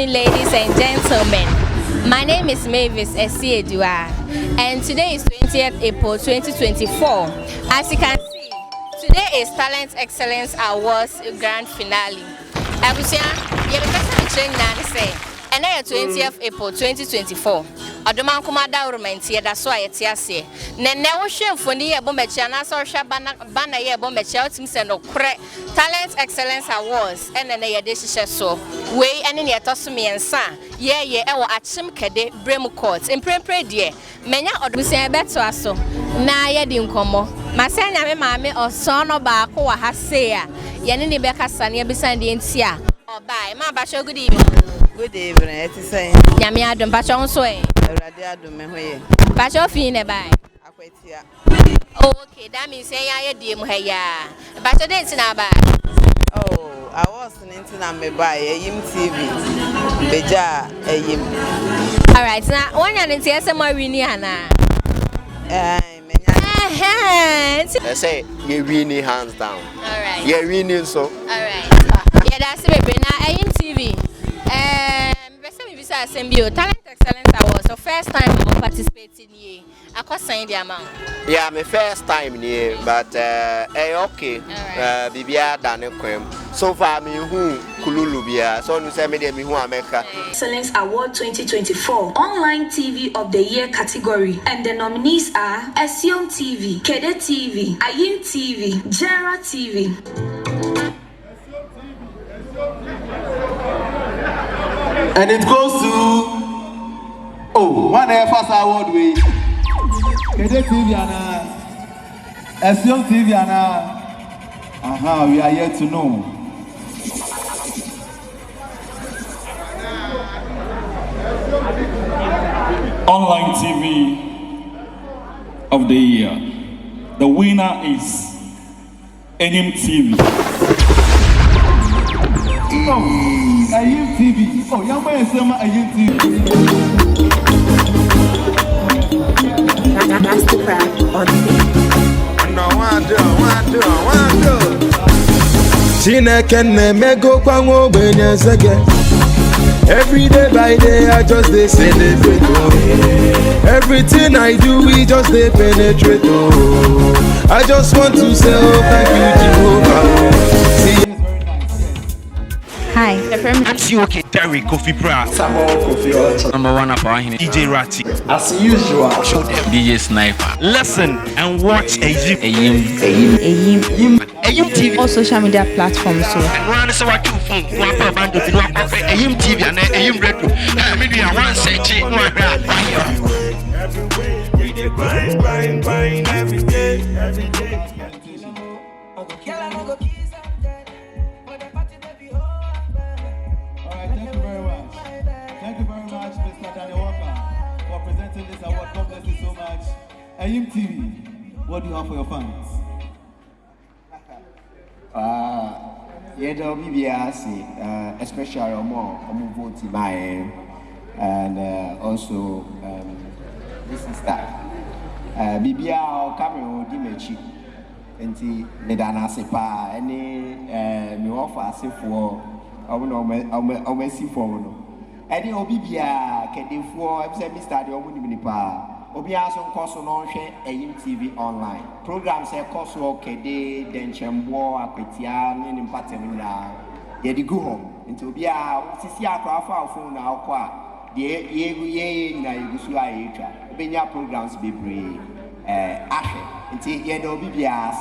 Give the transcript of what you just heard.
Ladies and gentlemen, my name is Mavis Esiedua, and today is 20th April 2024. As you can see, today is Talent Excellence Awards Grand Finale. And then 20th April 2024. Odoman kumada urumenti ya daso ayeti ase. Nene wo hwemfoni ye bombechi anasa hwa bana ye bombechi otimse no kre Talent Excellence Awards enene ye de hihye so. Wei ene ne etoso miensa ye ewo Akyem Kade Bremu Court. Emprempre de menya odobusia beto aso na ye di nkomo. Masanya me maame oso no ba ko wa ha se a ye ne bekasa ne bisa de ntia. Oh, bye. Ma basho good evening. Good evening. It is saying. Nyame adom basho nso e. Awurade adom me hoye. Basho fi ne bye. Akwetia. Oh, okay. That means say ya die mu ha ya. Basho dey tina bye. Oh, I was na me buy Ayim TV. Beja Ayim. All right. Now, one ya nti ese mo wini ana. I say you winning hands down. All right. You're winning so. All right. Yeah, that's it. Now, Ayim TV. Talent Excellence Awards. So first time I'm participating here. I cost sign the amount. Yeah, my first time here, but okay. Bibia done kwem. So far me who kululu bia. So you say me dey me who America. Excellence Award 2024 Online TV of the Year category, and the nominees are Akyem TV, Kade TV, Ayim TV, Jera TV. And it goes to one first award way. Kade TV and Akyem TV and we are yet to know. Online TV of the year. The winner is Ayim TV. Ayim TV. Oh, young man, some Ayim TV. That's the crack on the No, one do. Chineke mego kwango benyezege. Every day by day I just dey celebrate. Everything I do we just dey penetrate. I just want to say thank you Jehovah. Hi. Okay, Terry Kofi Pra. Number one up our DJ Ratty. As usual. DJ Sniper. Listen and watch Ayim TV. All social media platforms. So. And run so what you phone. Ayim TV and Ayim Radio. Media one search it. Every day. This award. God bless you so much. Ayim TV, what do you have for your fans? Especially more voting by and also this is that Bibia Cameron Dimechi and Medana Sepa any me offer for I will see for Eddie Obibia can do for Mr. Omunipa. Obia so course on Ayim TV online. Programs a course Kede, Denchembo, Apetia, and Patemina. Yedi go home. Into Bia, Sisia Crafa phone now qua. Ye na Yugusua Benya programs be brave. Ashe. Until Yedo Bibia.